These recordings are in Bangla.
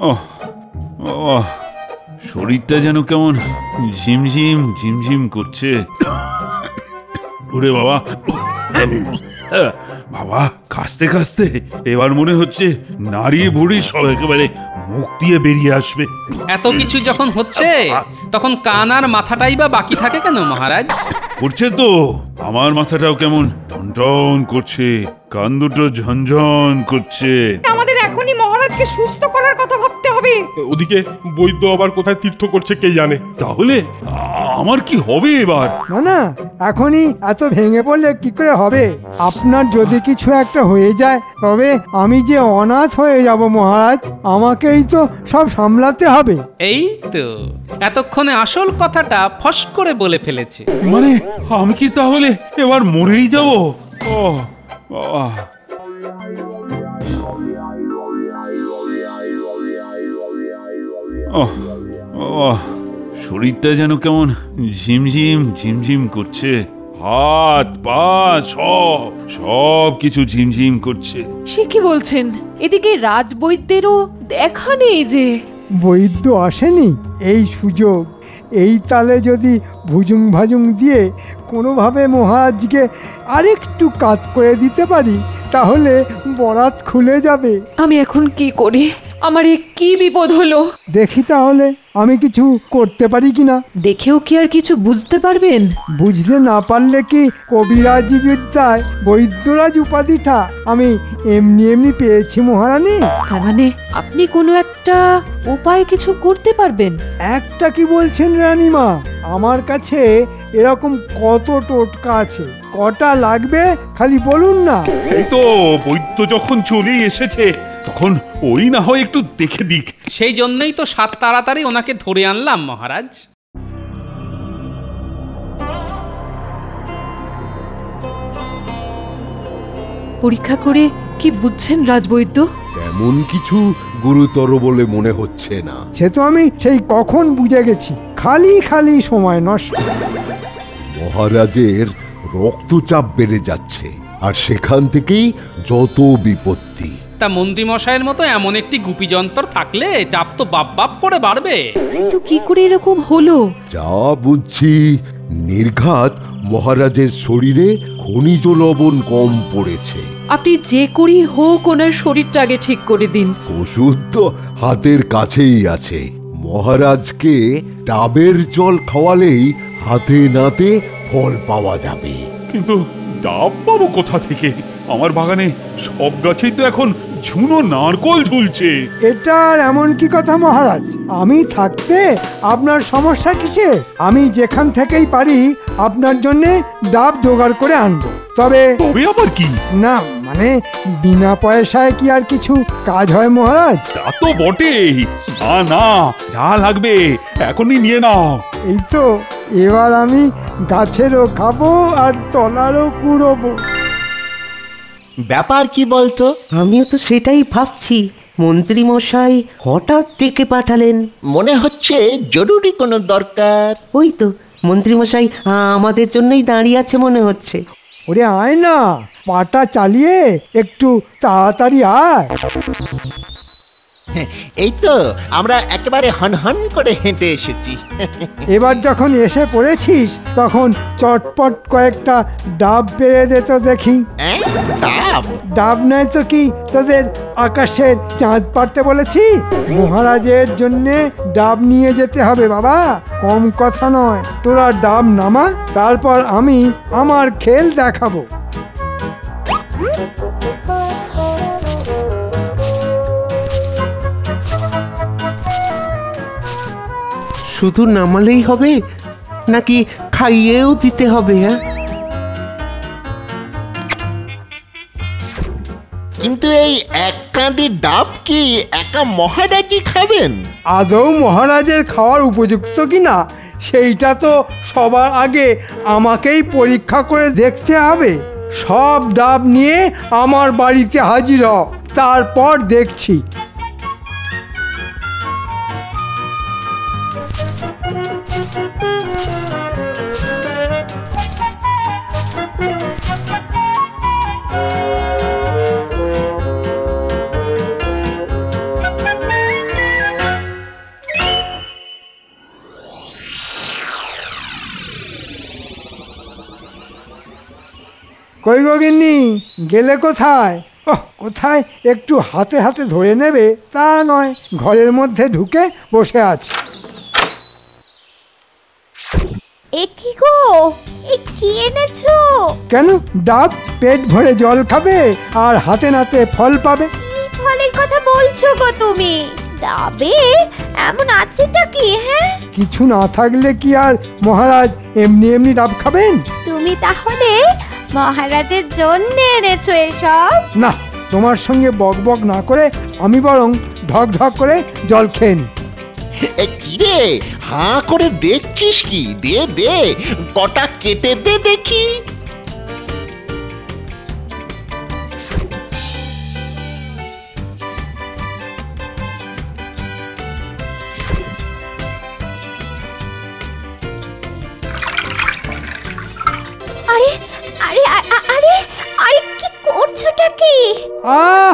ওহ বাবা, শরীরটা যেন কেমন ঝিমঝিম ঝিমঝিম করছে। ওরে বাবা, বাবা কাশতে কাশতে এবার মনে হচ্ছে নাড়ি ভুড়ি সব একেবারে মুখ দিয়ে বেরিয়ে আসবে। এত কিছু যখন হচ্ছে তখন কান আর মাথাটাই বা বাকি থাকে কেন মহারাজ? করছে তো, আমার মাথাটাও কেমন টনটন করছে, কান দুটো ঝনঝন করছে। আমাদের এখনই মহারাজকে সুস্থ করার কথা ভাবতে হবে। ওদিকে বৈদ্য আবার কোথায় তীর্থ করছে কে জানে। তাহলে আমার কি হবে এবার? না না, এখনই এত ভেঙে পড়লে কি করে হবে? আপনার যদি কিছু একটা হয়ে যায় তবে আমি যে অনাথ হয়ে যাব মহারাজ, আমাকেই তো সব সামলাতে হবে। এই তো এতক্ষণে আসল কথাটা ফস করে বলে ফেলেছে। মানে আমি কি তাহলে এবার মরেই যাব? ও বাবা, শরীরটা যেন কেমন ঝিমঝিম ঝিমঝিম করছে, হাত পা সব কিছু ঝিমঝিম করছে। সে কি বলছেন? এদিকে রাজবৈদ্যেরও দেখা নেই যে। বৈদ্য আসেনি, এই সুযোগ। এই তালে যদি ভুজুং ভাজুং দিয়ে কোনোভাবে মহারাজকে আরেকটু কাজ করে দিতে পারি তাহলে বরাত খুলে যাবে। আমি এখন কি করি? আমার এ কি বিপদ হলো? দেখি তাহলে আমি কিছু করতে পারি কিনা। দেখেও কি আর কিছু বুঝতে পারবেন? বুঝতে না পারলে কি কবিরাজি বিদ্যায় বৈদ্যরাজ উপাধিটা আমি এমনি এমনি পেয়েছি মহারানী? তার মানে আপনি কোনো একটা উপায় কিছু করতে পারবেন? একটা কি বলছেন রানীমা, আমার কাছে এরকম কত টোটকা আছে, কটা লাগবে খালি বলুন না। এই তো বৈদ্য যখন চলেই এসেছে তখন ওই না হয় একটু দেখে দিক। সেই জন্যই তো সাত তাড়াতাড়ি ওনাকে ধরে আনলাম মহারাজ। পরীক্ষা করে কি বুঝছেন রাজবৈদ্য? তেমন কিছু গুরুতর বলে মনে হচ্ছে না। সে তো আমি সেই কখন বুঝে গেছি, খালি খালি সময় নষ্ট। মহারাজের রক্তচাপ বেড়ে যাচ্ছে, আর সেখান থেকেই যত বিপত্তি। তা মন্ত্রী মশাইয়ের মতো এমন একটি গুপি যন্ত্র থাকলে চাপ তো বাপ বাপ করে বাড়বে। তো কি করে এরকম হলো? যা বুঝছি নির্ঘাত মহারাজের শরীরে খনিজ লবণ কম পড়েছে। আপনি যে করেই হোক ওনার শরীরটা আগে ঠিক করে দিন। ওষুধ তো হাতের কাছেই আছে। মহারাজকে ডাবের জল খাওয়ালেই হাতে নাতে ফল পাওয়া যাবে। কিন্তু ডাব পাবো কোথা থেকে? আমার বাগানে সব গাছেই তো এখন ঝুনো নারকোল ঝুলছে। এটা আর এমন কি কথা মহারাজ? আমি থাকতে আপনার সমস্যা কিসে? আমি যেখান থেকেই পারি আপনার জন্য ডাব জোগাড় করে আনবো। তবে আবার কি? না মানে বিনা পয়সায় কি আর কিছু কাজ হয় মহারাজ? তা তো বটেই। না যা লাগবে এখনই নিয়ে নাও। এই তো এবার আমি গাছেরও খাবো আর তলারও কুড়োবো। ব্যাপার কি বলতো? আমিও তো সেটাই ভাবছি। মন্ত্রী মশাই হঠাৎ ডেকে পাঠালেন। মনে হচ্ছে জরুরি কোনো দরকার। ওই তো মন্ত্রী মশাই আমাদের জন্যই দাঁড়িয়ে আছে মনে হচ্ছে। ওরে আয় না, পাটা চালিয়ে একটু তাড়াতাড়ি আয়। এই তো আমরা একেবারে হনহন করে হেঁটে এসেছি। এবার যখন এসে পড়েছিস তখন চটপট কয়েকটা ডাব পেরে দে তো দেখি। ডাব? ডাব নয় তো কি তোদের আকাশের চাঁদ পাড়তে বলেছি? মহারাজের জন্যে ডাব নিয়ে যেতে হবে বাবা, কম কথা নয়। তোরা ডাব নামা, তারপর আমি আমার খেল দেখাবো। শুধু নামালেই হবে নাকি খাইয়েও দিতে হবে? হ্যাঁ, কিন্তু এই এক কাঁদি ডাব কি একা মহারাজই খাবেন? আদৌ মহারাজের খাওয়ার উপযুক্ত কিনা সেইটা তো সবার আগে আমাকেই পরীক্ষা করে দেখতে হবে। সব ডাব নিয়ে আমার বাড়িতে হাজির হ, তারপর দেখছি। কই গো গিন্নি, গেলে কোথায়? ওহ, কোথায় একটু হাতে হাতে ধরে নেবে তা নয়, ঘরের মধ্যে ঢুকে বসে আছে। এ কি গো, এ কি এনেছো? কেন, ডাব? পেট ভরে জল খাবে আর হাতে নাতে ফল পাবে। কি ফলের কথা বলছো গো তুমি? ডাবে এমন আছেটা কি? হ্যাঁ, কিছু না থাকলে কি আর মহারাজ এমনি এমনি ডাব খাবেন? তুমি তাহলে মহারাজের জন্য এনেছো এসব? না, তোমার সঙ্গে বক বক না করে আমি বরং ঢক ঢক করে জল খেয়ে নি। কি রে, হাঁ করে দেখছিস কি? দে দে, কটা কেটে দে দেখি। আরে আরে আরে আরে, কি করছোটা কি? আহ,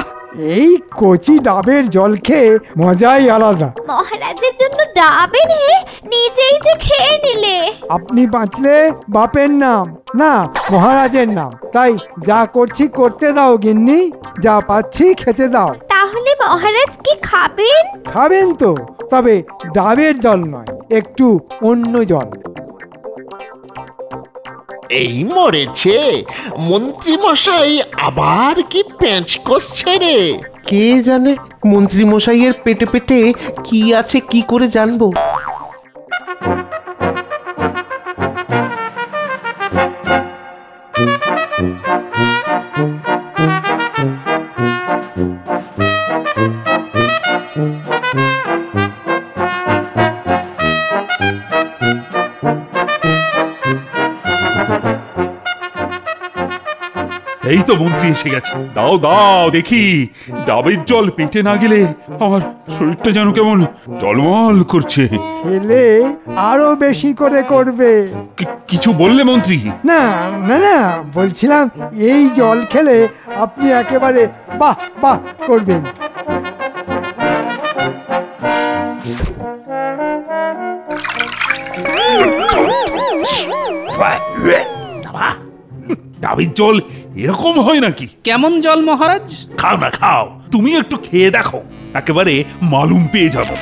এই কচি ডাবের জল খেয়ে মজাই আলাদা। মহারাজের জন্য ডাব এনে নিজেই যে খেয়ে নিলে। আপনি বাঁচলে বাপের নাম, না মহারাজের নাম। তাই যা করছি করতে দাও গিন্নি, যা পাচ্ছি খেতে দাও। তাহলে মহারাজ কি খাবেন? খাবেন তো, তবে ডাবের জল নয়, একটু অন্য জল। এই মরেছে, মন্ত্রী মশাই আবার কি প্যাঁচ কষছে রে? কে জানে মন্ত্রী মশাইয়ের পেটে পেটে কি আছে, কি করে জানবো? এই তো মন্ত্রী এসে গেছে। দাও দাও দেখি, ডাবের জল পেটে না গেলে আমার শরীরটা যেন কেমন টলমল করছে। খেলে আরো বেশি করে করবে। কিছু বললে মন্ত্রী? না না না, বলছিলাম এই জল খেলে আপনি একেবারে বাহ বাহ করবেন। ডাবের জল এরকম হয় নাকি? কেমন জল মহারাজ? খাও না খাও, তুমি একটু খেয়ে দেখো, একেবারে মালুম পেয়ে যাবো।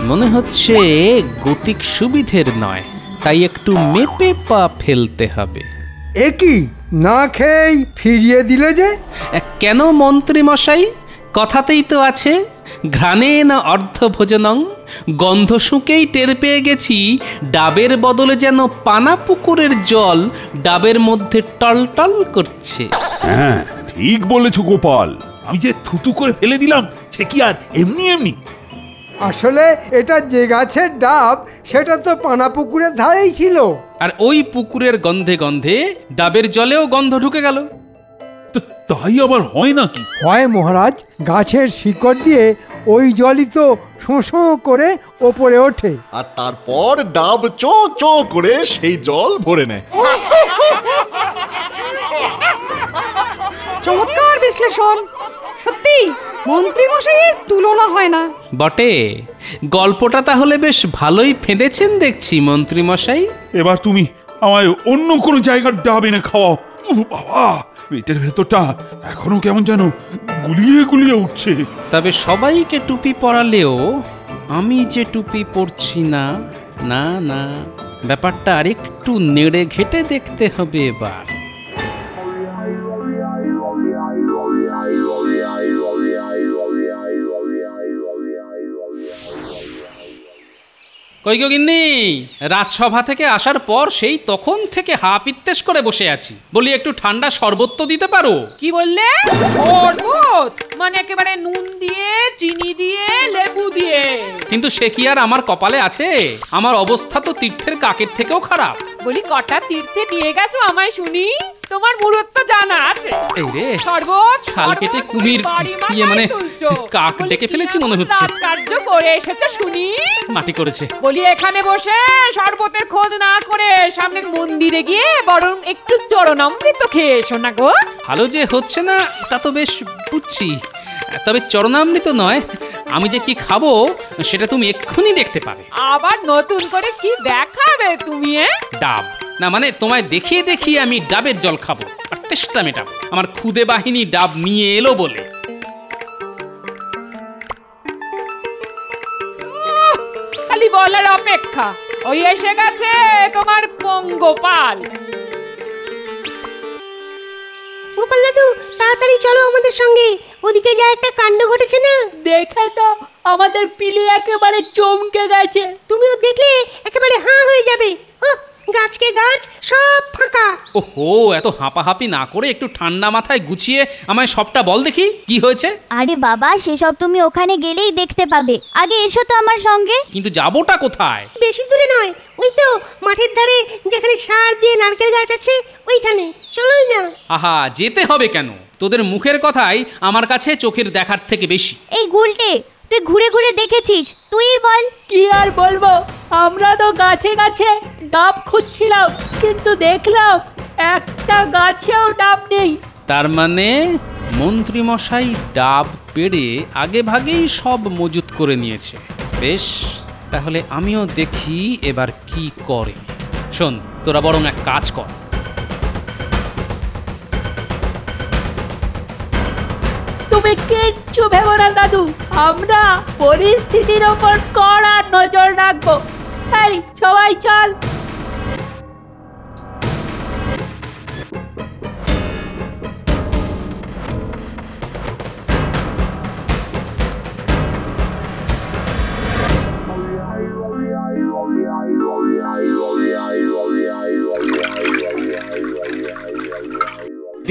মনে হচ্ছে গতিক সুবিধের নয়, তাই একটু মেপে পা ফেলতে হবে। এ কি, না খেয়েই ফিরিয়ে দিলে যে? কেন মন্ত্রী মশাই, কথাতেই তো আছে ঘ্রাণেন অর্ধভোজনং। গন্ধ শুঁকেই টের পেয়ে গেছি ডাবের বদলে যেন পানা পুকুরের জল ডাবের মধ্যে টলটল করছে। হ্যাঁ ঠিক বলেছো গোপাল, আমি যে থুতু করে ফেলে দিলাম সে কি আর এমনি এমনি? আসলে এটা যে গাছের ডাব সেটা তো পানা পুকুরের ধারেই ছিল। আর ওই পুকুরের গন্ধে গন্ধে ডাবের জলেও গন্ধ ঢুকে গেল। তো তাই আবার হয় নাকি? হয় মহারাজ, গাছের শিকড় দিয়ে ওই জলই তো শোঁ করে ওপরে ওঠে, আর তারপর ডাব চো চো করে সেই জল ভরে নেয়। চমৎকার বিশ্লেষণ, সত্যি মন্ত্রী মশাইয়ের তুলনা হয় না। বটে, গল্পটা তাহলে বেশ ভালোই ফেঁদেছেন দেখছি মন্ত্রী মশাই। এবার তুমি আমায় অন্য কোনো জায়গার ডাব এনে খাওয়াও। বাবা, পেটের ভেতরটা এখনো কেমন যেন গুলিয়ে গুলিয়ে উঠছে। তবে সবাইকে টুপি পরালেও আমি যে টুপি পরছি না, না না, ব্যাপারটা আরেকটু নেড়ে ঘেটে দেখতে হবে এবার। কই গো গিন্নি, রাজসভা থেকে আসার পর সেই তখন থেকে হা পিত্তেশ করে বসে আছি। বলি একটু ঠান্ডা শরবত তো দিতে পারো? কি বললে? শরবত মানে একেবারে নুন দিয়ে, চিনি দিয়ে, লেবু দিয়ে? কিন্তু সে কি আর আমার কপালে আছে? আমার অবস্থা তো তীর্থের কাকের থেকেও খারাপ। বলি কটা তীর্থে নিয়ে গেছো আমায় শুনি? তোমার মুরত তো জানা আছে। এই রে, শরবত শাল কেটে কুমির ইয়ে মানে কাক ডেকে ফেলেছি মনে হচ্ছে। কার্য করে এসেছো শুনি? মাটি করেছে। বলি এখানে বসে শরবতের খোঁজ না করে সামনে মন্দিরে গিয়ে বরং একটু চরণামৃত খেয়ে এসো না গো। ভালো যে হচ্ছে না তা তো বেশ বুঝছি, তবে চরণামৃত নয়, আমি যে কি খাবো সেটা তুমি এক্ষুনি দেখতে পাবে। আবার নতুন করে কি দেখাবে তুমি? ডাব না, মানে তোমায় দেখিয়ে দেখিয়ে আমি ডাবের জল খাবো আর তেষ্টা মেটাবো। আমার খুদে বাহিনী ডাব নিয়ে এলো বলে। খালি বলার অপেক্ষা। ওই এসে গেছে তোমার পঙ্গপাল। গোপাল দাদু, তাড়াতাড়ি চলো আমাদের সঙ্গে, ওদিকে যা একটা কাণ্ড ঘটেছে না। দেখে তো আমাদের পিলি একেবারে চমকে গেছে। তুমিও দেখলে একেবারে হাঁ হয়ে যাবে। গাছকে গাছ সব ফাঁকা। ওহো, এত হাঁপাহাঁপি না করে একটু ঠান্ডা মাথায় গুছিয়ে আমায় সবটা বল দেখি কি হয়েছে। আরে বাবা, সেসব তুমি ওখানে গেলেই দেখতে পাবে। আগে এসো তো আমার সঙ্গে। কিন্তু যাবোটা কোথায়? বেশি দূরে নয়, ওই তো মাঠের ধারে যেখানে সার দিয়ে নারকেল গাছ আছে ওইখানে। চলোই না। আহা, যেতে হবে কেন? তোদের মুখের কথাই আমার কাছে চোখের দেখার থেকে বেশি। এই গুলটে, তুই ঘুরে ঘুরে দেখেছিস, তুই বল। কি আর বলবো, আমরা তো গাছে গাছে ডাব খুঁজছিলাম, কিন্তু দেখলাম একটা গাছেও ডাব নেই। তার মানে মন্ত্রী মশাই ডাব পেড়ে আগে ভাগেই সব মজুত করে নিয়েছে। বেশ, তাহলে আমিও দেখি এবার কি করে। শোন, তোরা বরং এক কাজ কর, তুমি কিচ্ছু ভেবো না দাদু, আমরা পরিস্থিতির ওপর কড়া নজর রাখবো। এই সবাই চল।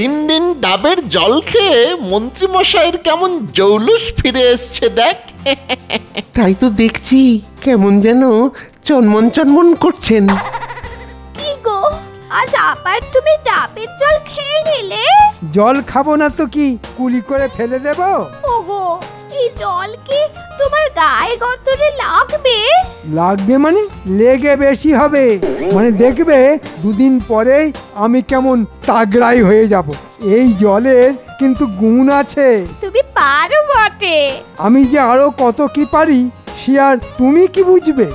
দিন দিন ডাবের জল খেয়ে মন্ত্রী মশাইয়ের কেমন জৌলুস ফিরে এসছে দেখ। তাই তো দেখছি, কেমন যেন চনমন চনমন করছেন। কি গো, আজ আবার তুমি ডাবের জল খেয়ে নিলে? জল খাবো না তো কি, কুলি করে ফেলে দেব? ওগো, এই জল কি তোমার গায়ে গতরে লাগবে? লাগবে মানে লেগে বেশি হবে। মানে দেখবে দুদিন পরেই আমি কেমন তাগড়াই হয়ে যাব। এই জলের কিন্তু গুণ আছে। তুমি পারো বটে। আমি যে আরো কত কি পারি সে আর তুমি কি বুঝবে?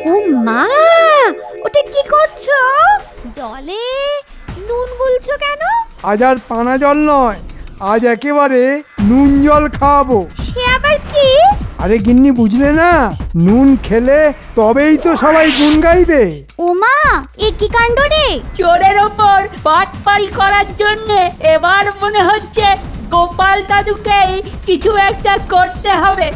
ও মা, ওটা কি করছো? জলে নুন গুলছো কেন? আজ আর পানা জল নয়, আজ একেবারে নুন জল খাওয়াবো। সে আবার কি? আরে গিন্নি, বুঝলে না? নুন খেলে তবেই তো সবাই গুণ গাইবে। ও মা, এ কি কাণ্ড রে! চোরের ওপর বাটপাড়ি করার জন্য এবার মনে হচ্ছে গোপাল দাদুকেই কিছু একটা করতে হবে।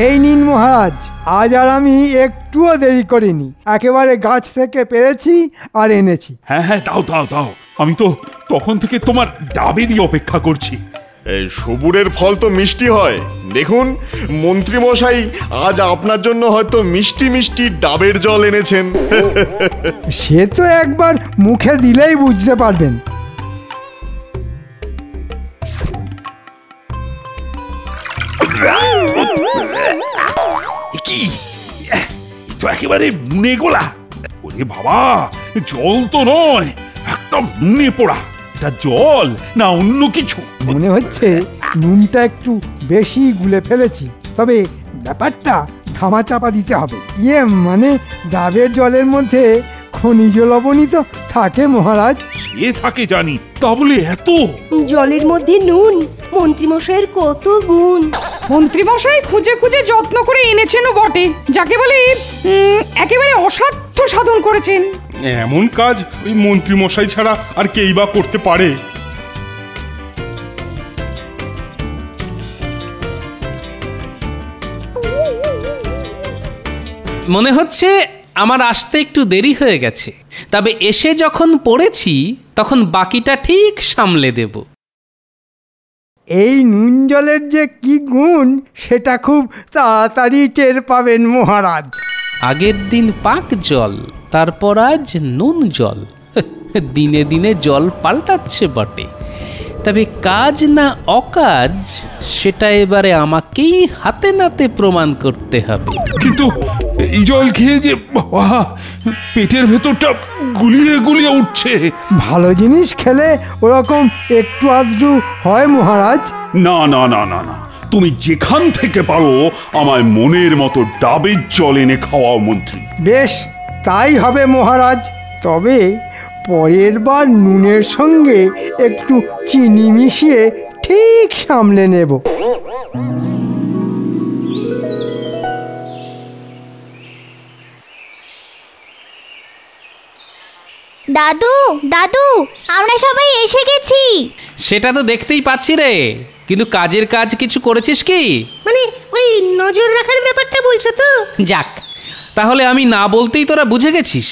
এই নিন মহারাজ, আজ আর আমি একটুও দেরি করিনি, একেবারে গাছ থেকে পেরেছি আর এনেছি। হ্যাঁ হ্যাঁ, দাও দাও দাও, আমি তো তখন থেকে তোমার ডাবেরই অপেক্ষা করছি। এই সবুরের ফল তো মিষ্টি হয়। দেখুন, মন্ত্রী মশাই আজ আপনার জন্য হয়তো মিষ্টি মিষ্টি ডাবের জল এনেছেন। সে তো একবার মুখে দিলেই বুঝতে পারবেন। কি তো একেবারে নুনে গোলা! ওরে বাবা, জল তো নয়, একদম নুনে পোড়া। এটা জল না অন্য কিছু? মনে হচ্ছে নুনটা একটু বেশি গুলে ফেলেছি, তবে ব্যাপারটা ধামা চাপা দিতে হবে। মানে ডাবের জলের মধ্যে খনিজ লবণই তো থাকে মহারাজ। সে থাকে জানি, তা বলে এত? জলের মধ্যে নুন, মন্ত্রীমশাইয়ের কত গুণ। মন্ত্রীমশাই খুঁজে খুঁজে যত্ন করে এনেছেনও বটে, যাকে বলে একেবারে অসাধ্য সাধন করেছেন। এমন কাজ ওই মন্ত্রী মশাই ছাড়া আর কেই বা করতে পারে? মনে হচ্ছে আমার আসতে একটু দেরি হয়ে গেছে, তবে এসে যখন পড়েছি তখন বাকিটা ঠিক সামলে দেব। এই নুন জলের যে কি গুণ সেটা খুব তাড়াতাড়ি টের পাবেন মহারাজ। আগের দিন পাক জল, তারপর আজ নুন জল। দিনে দিনে জল পাল্টাচ্ছে বটে, তবে কাজ না অকাজ সেটা এবারে আমাকেই হাতে নাতে প্রমাণ করতে হবে। কিন্তু এই জল খেয়ে যে বাবা পেটের ভেতরটা গুলিয়ে গুলিয়ে উঠছে। ভালো জিনিস খেলে ওরকম একটু আধটু হয় মহারাজ। না না না না না, তুমি যেখান থেকে পারো আমায় মনের মতো ডাবের জল এনে খাওয়াও মন্ত্রী। বেশ, তাই হবে মহারাজ। তবে পরের বার নুনের সঙ্গে একটু চিনি মিশিয়ে ঠিক সামলে নেব। দাদু দাদু, আমরা সবাই এসে গেছি। সেটা তো দেখতেই পাচ্ছি রে, কিন্তু কাজের কাজ কিছু করেছিস কি? মানে ওই নজর রাখার ব্যাপারটা বলছো তো? যাক, তাহলে আমি না বলতেই তোরা বুঝে গেছিস।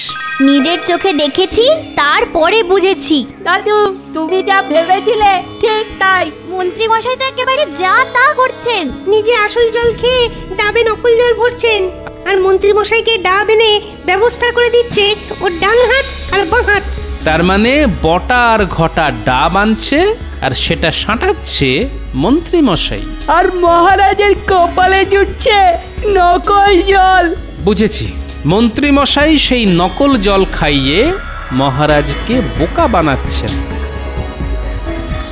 নিজের চোখে দেখেছি, তারপরে বুঝেছি। দাদু, তুমি যা ভেবেছিলে ঠিক তাই। মন্ত্রী মশাই তো একেবারে যা তা করছেন। নিজে আসল জল খেয়ে ডাবে নকল জল ভরছেন, আর মন্ত্রী মশাইকে ডাব এনে ব্যবস্থা করে দিচ্ছে ওর ডান হাত আর বাঁ হাত। তার মানে বটা আর ঘটা ডাব আনছে আর সেটা সাঁটাচ্ছে মন্ত্রী মশাই, আর মহারাজের কপালে জুটছে নকল জল। বুঝেছি, মন্ত্রী মশাই সেই নকল জল খাইয়ে মহারাজকে বোকা বানাচ্ছেন।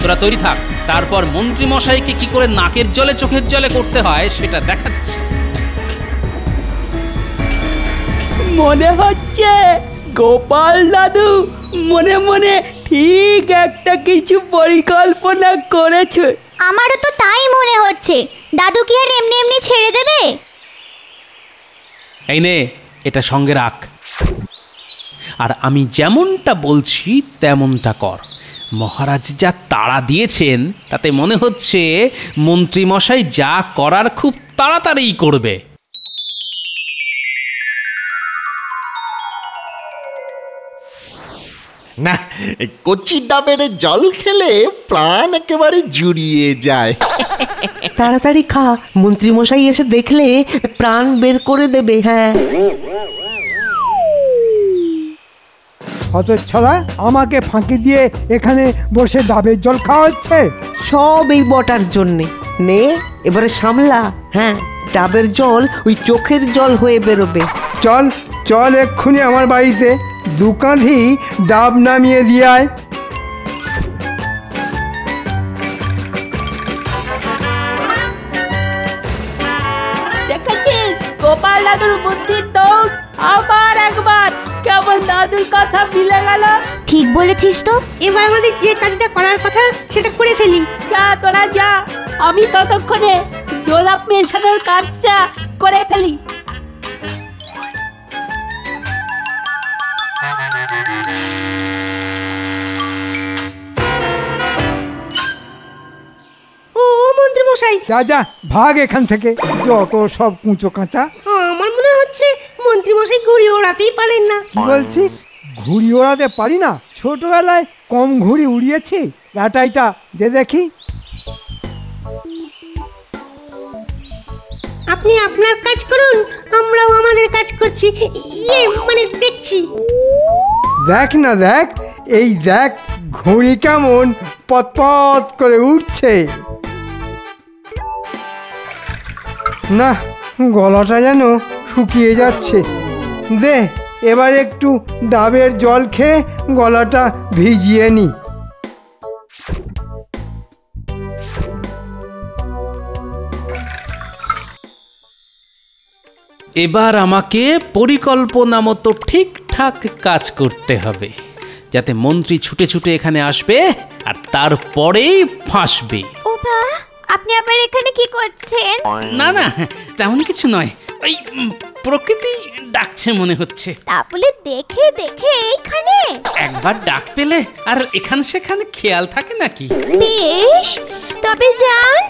তোরা তৈরি থাক, তারপর মন্ত্রী মশাইকে কি করে নাকের জলে চোখের জলে করতে হয় সেটা দেখাচ্ছে। মনে হচ্ছে গোপাল দাদু মনে মনে ঠিক একটা কিছু পরিকল্পনা করেছে। আমারও তো তাই মনে হচ্ছে। দাদু কি আর এমনি এমনি ছেড়ে দেবে? এই নে, এটা সঙ্গে রাখ, আর আমি যেমনটা বলছি তেমনটা কর। মহারাজ যা তাড়া দিয়েছেন তাতে মনে হচ্ছে মন্ত্রী মশাই যা করার খুব তাড়াতাড়ি করবে। না, কচি ডাবের জল খেলে প্রাণ একেবারে জুড়িয়ে যায়। তাড়াতাড়ি খা, মন্ত্রী মশাই এসে দেখলে প্রাণ বের করে দেবে। হ্যাঁ, হতচ্ছাড়া, আমাকে ফাঁকি দিয়ে এখানে বসে ডাবের জল খাওয়া হচ্ছে। সব এই বটার জন্যে। নে, এবারে সামলা। হ্যাঁ, ডাবের জল ওই চোখের জল হয়ে বেরোবে। চল চল, এক্ষুনি আমার বাড়িতে দু কাঁধি ডাব নামিয়ে দিয়ে আয়। দেখেছিস গোপাল দাদুর বুদ্ধির দৌড়? আবার একবার কেমন দাদুর কথা মিলে গেল। ঠিক বলেছিস তো। এবার আমাদের যে কাজটা করার কথা সেটা করে ফেলি। যা তোরা যা, আমি ততক্ষণে জোলাপ মেশানোর কাজটা করে ফেলি। ও মন্ত্রী মশাই, যা যা, ভাগ এখান থেকে, যত সব কুঁচো কাঁচা। আমার মনে হচ্ছে মন্ত্রী মশাই ঘুড়ি ওড়াতেই পারেন না। কি বলছিস? ঘুড়ি ওড়াতে পারি না? ছোটবেলায় কম ঘুড়ি উড়িয়েছি। লাটাইটা দে দেখি। আপনি আপনার কাজ করুন, আমরাও আমাদের কাজ করছি। ইয়ে মানে দেখছি। দেখ না দেখ, এই দেখ ঘুড়ি কেমন পতপত করে উঠছে। না, গলাটা যেন শুকিয়ে যাচ্ছে। দে, এবার একটু ডাবের জল খেয়ে গলাটা ভিজিয়ে নি। এবার আমাকে পরিকল্পনা মতো ঠিকঠাক কাজ করতে হবে, যাতে মন্ত্রী ছুটে ছুটে এখানে আসবে আর তারপরেই ফাঁসবে। ওবা, আপনি আবার এখানে কি করছেন? না না, তেমন কিছু নয়, ওই প্রকৃতি ডাকছে মনে হচ্ছে। তা বলে দেখে দেখে এইখানে? একবার ডাক পেলে আর এখান সেখানে খেয়াল থাকে নাকি? বেশ, তবে যান।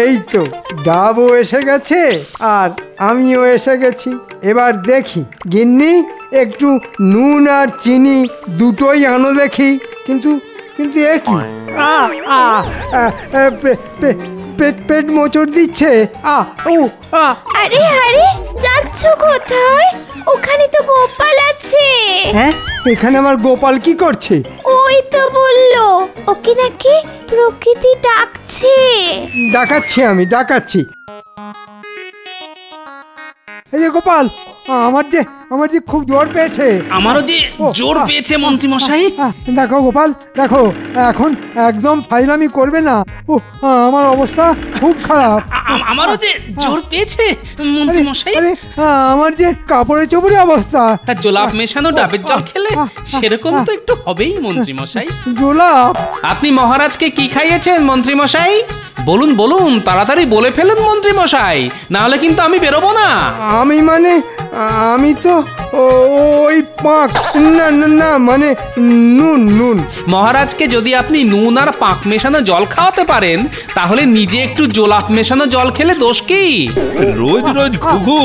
এই তো ডাবও এসে গেছে আর আমিও এসে গেছি। এবার দেখি গিন্নি একটু নুন আর চিনি দুটোই আনো দেখি। কিন্তু কিন্তু এ কি পেট পেট মোচড় দিচ্ছে। আরে আরে যাচ্ছ কোথায়? ওখানে তো গোপাল আছে। হ্যাঁ, এখানে আমার গোপাল কি করছে? ওই তো বললো ওকে নাকি প্রকৃতি ডাকছে। ডাকাচ্ছি, আমি ডাকাচ্ছি। এই যে গোপাল, আমার যে খুব জোর পেয়েছে। আমারও যে জোর পেয়েছে মন্ত্রী মশাই। দেখো গোপাল, দেখো এখন একদম ফাইলামি করবে না। ও আমার অবস্থা খুব খারাপ। আমারও যে জোর পেয়েছে মন্ত্রী মশাই। আমার যে কাপড়ে চোপড়ে অবস্থা। তা জোলাপ মেশানো ডাবের জল খেলে সেরকম তো একটু হবেই মন্ত্রী মশাই। জোলাপ? আপনি মহারাজকে কি খাইয়েছেন মন্ত্রী মশাই? বলুন বলুন, তাড়াতাড়ি বলে ফেলুন মন্ত্রী মশাই, না হলে কিন্তু আমি বেরোবো না। আমি তো ওই পাক না না মানে নুন। মহারাজকে যদি আপনি নুন আর পাক মেশানো জল খাওয়াতে পারেন, তাহলে নিজে একটু জোলাপ মেশানো জল খেলে দোষ কি? রোজ রোজ ঘুঘু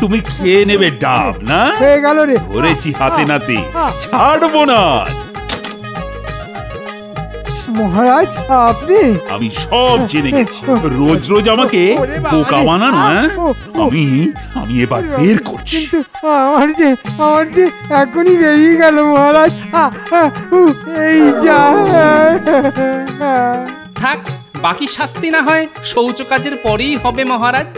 তুমি খেয়ে নেবে ডাব না? হয়ে গেল রে, ধরেছি হাতে নাতে, ছাড়বো না। মহারাজ আপনি? আমি সব জেনে গেছি। রোজ রোজ আমাকে বোকা বানানো। আমি এবার বের করছি। কিন্তু আমার যে এখনই বেরিয়ে গেল মহারাজ। এই যা। থাক, বাকি শাস্তি না হয় শৌচ কাজের পরেই হবে মহারাজ।